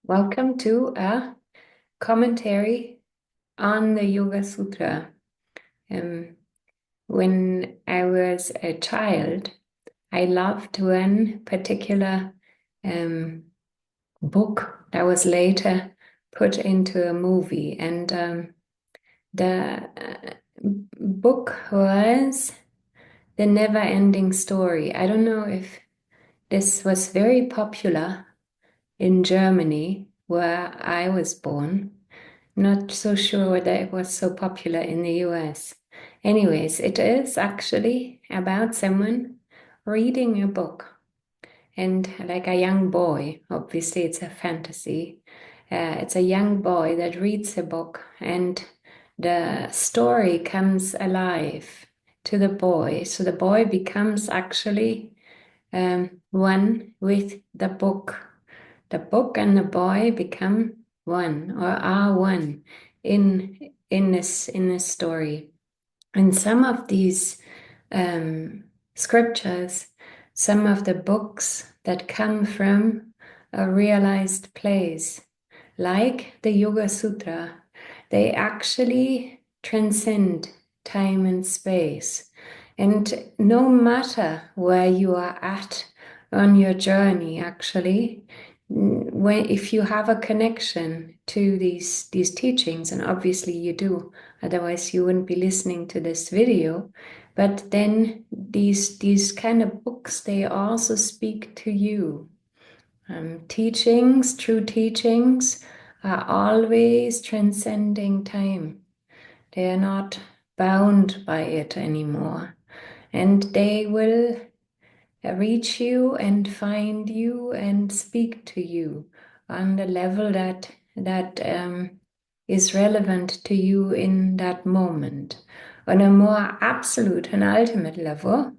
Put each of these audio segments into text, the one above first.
Welcome to a commentary on the Yogasutra. Um, when I was a child, I loved one particular um, book that was later put into a movie, and the book was The Never-Ending Story. I don't know if this was very popular in Germany, where I was born. Not so sure whether it was so popular in the US. Anyways, it is actually about someone reading a book and like a young boy. Obviously, it's a fantasy. It's a young boy that reads a book and the story comes alive to the boy. So the boy becomes actually one with the book. The book and the boy become one or are one in this story. And some of these scriptures, some of the books that come from a realized place, like the Yoga Sutra, they actually transcend time and space. And no matter where you are at on your journey, actually, if you have a connection to these teachings, and obviously you do, otherwise you wouldn't be listening to this video. But then these kind of books, they also speak to you. Teachings, true teachings, are always transcending time. They are not bound by it anymore. And they will reach you and find you and speak to you on the level that is relevant to you in that moment. On a more absolute and ultimate level,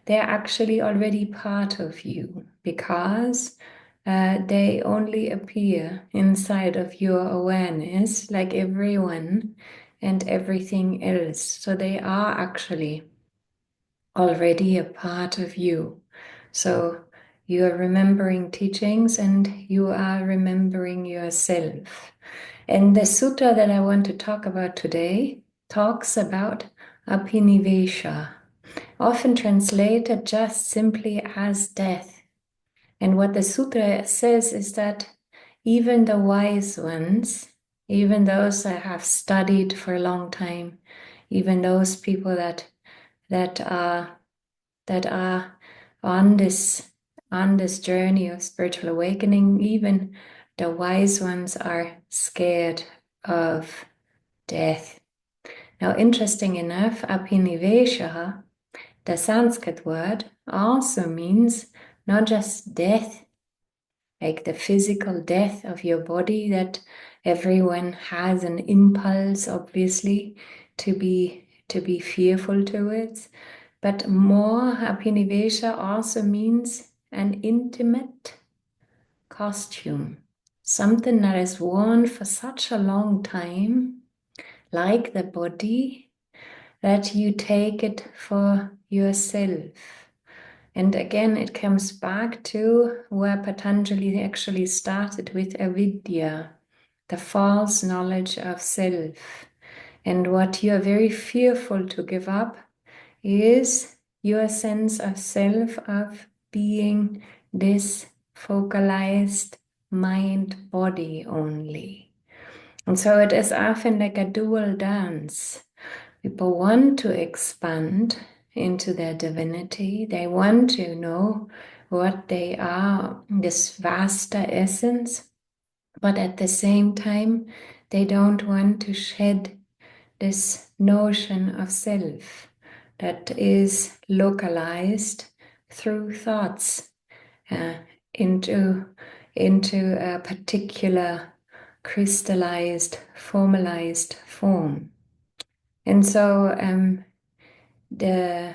they're actually already part of you because they only appear inside of your awareness, like everyone and everything else. So they are actually already a part of you. So you are remembering teachings and you are remembering yourself. And the sutta that I want to talk about today talks about Abhinivesha, often translated just simply as death. And what the sutra says is that even the wise ones, even those that have studied for a long time, even those people that are that are on this journey of spiritual awakening, even the wise ones are scared of death. Now, interesting enough, Abhinivesha, the Sanskrit word, also means not just death, like the physical death of your body, that everyone has an impulse, obviously, to be fearful towards. But more, Abhinivesha also means an intimate costume, something that is worn for such a long time, like the body, that you take it for yourself. And again, it comes back to where Patanjali actually started with avidya, the false knowledge of self. And what you are very fearful to give up is your sense of self, of being this focalized mind body only. And so it is often like a dual dance. People want to expand into their divinity. They want to know what they are, this vaster essence, but at the same time, they don't want to shed this notion of self that is localized through thoughts uh, into, into a particular crystallized, formalized form. And so the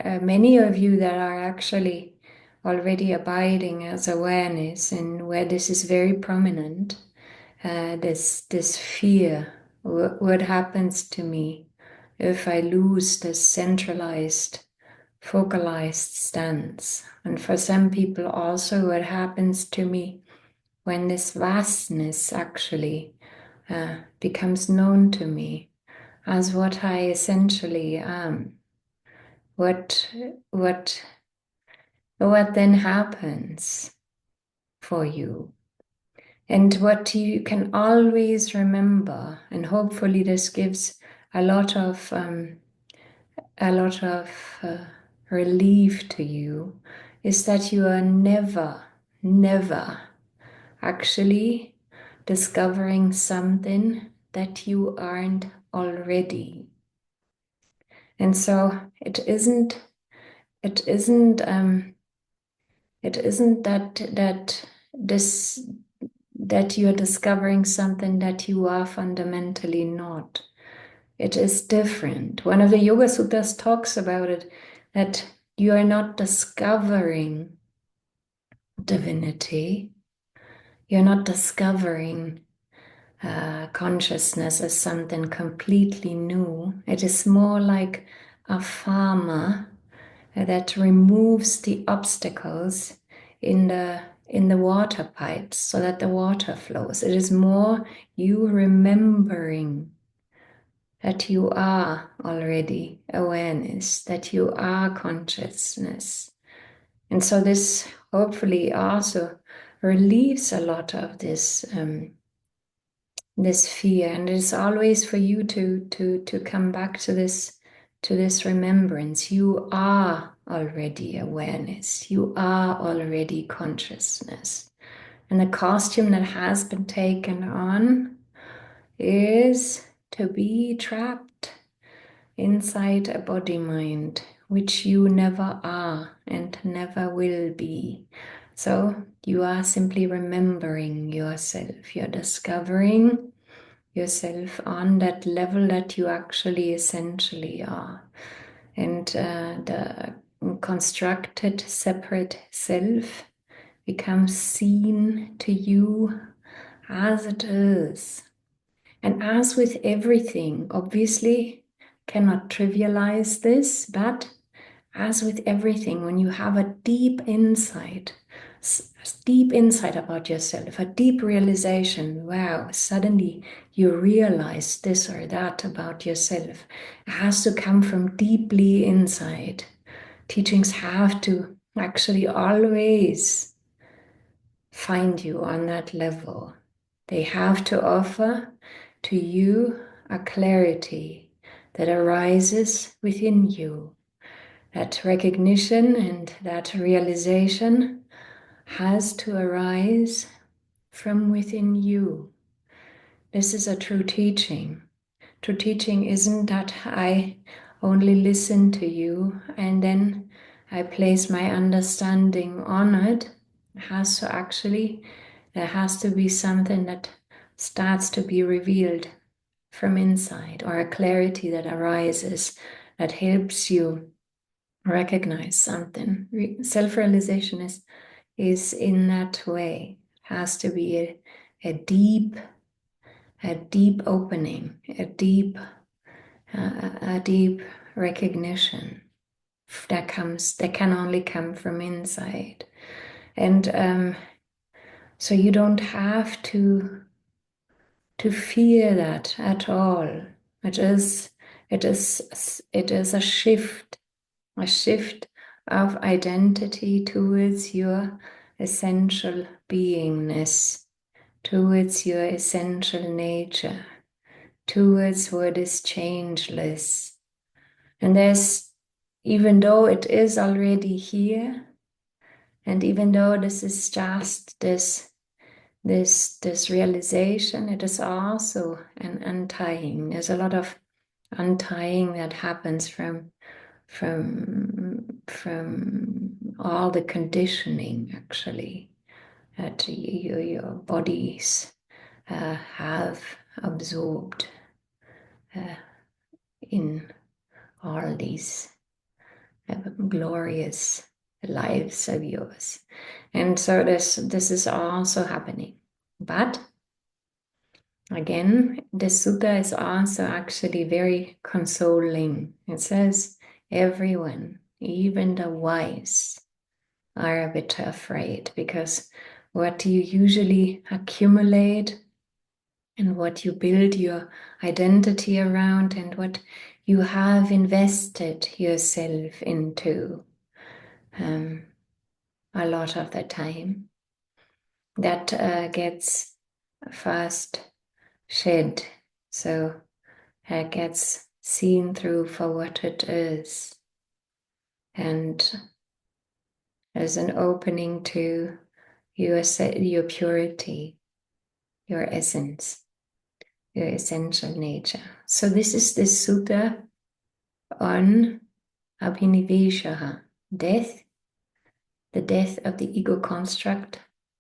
many of you that are actually already abiding as awareness, and where this is very prominent, this fear, what happens to me if I lose this centralized, focalized stance? And for some people also, what happens to me when this vastness actually becomes known to me as what I essentially am, what then happens for you. And what you can always remember, and hopefully this gives a lot of relief to you, is that you are never actually discovering something that you aren't already. And so it isn't that you're discovering something that you are fundamentally not. It is different. One of the Yoga Sutras talks about it, that you are not discovering divinity. You're not discovering consciousness as something completely new. It is more like a farmer that removes the obstacles in the water pipes so that the water flows. It is more you remembering that you are already awareness, that you are consciousness. And so this hopefully also relieves a lot of this fear. And it's always for you to come back to this remembrance. You are already awareness. You are already consciousness. And the costume that has been taken on is to be trapped inside a body mind, which you never are and never will be. So you are simply remembering yourself. You're discovering yourself on that level that you actually essentially are. And the constructed separate self becomes seen to you as it is. And as with everything, obviously, cannot trivialize this, but as with everything, when you have a deep insight about yourself, a deep realization, wow, suddenly you realize this or that about yourself. It has to come from deeply inside. Teachings have to actually always find you on that level. They have to offer to you a clarity that arises within you. That recognition and that realization has to arise from within you. This is a true teaching. True teaching isn't that I only listen to you and then I place my understanding on it. It has to actually, there has to be something that starts to be revealed from inside, or a clarity that arises that helps you recognize something. Self-realization is in that way. It has to be a deep opening, a deep recognition that can only come from inside. And so you don't have to fear that at all. It is a shift of identity towards your essential beingness, towards your essential nature, towards what is changeless. And even though it is already here, and even though this is just this realization, it is also an untying. There's a lot of untying that happens from all the conditioning, actually, that your bodies have absorbed in all these glorious lives of yours. And so this is also happening. But again, the sutta is also actually very consoling. It says, everyone, even the wise, are a bit afraid, because what you usually accumulate and what you build your identity around and what you have invested yourself into a lot of the time. That gets fast shed, so it gets seen through for what it is. And there's an opening to your purity, your essence, your essential nature. So this is the sutta on Abhinivesha, death, the death of the ego construct,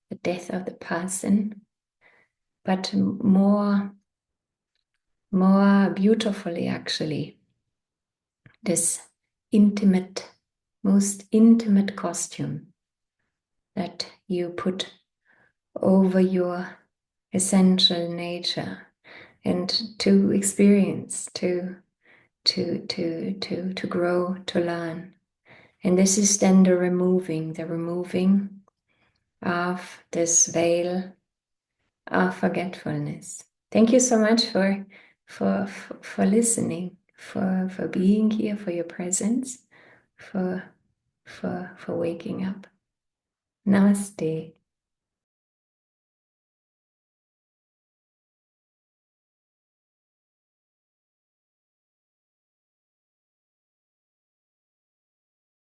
the death of the person, but more beautifully actually, this intimate, most intimate costume that you put over your essential nature and to experience, to grow, to learn. And this is then the removing of this veil of forgetfulness. Thank you so much for listening, for being here, for your presence, for waking up. Namaste.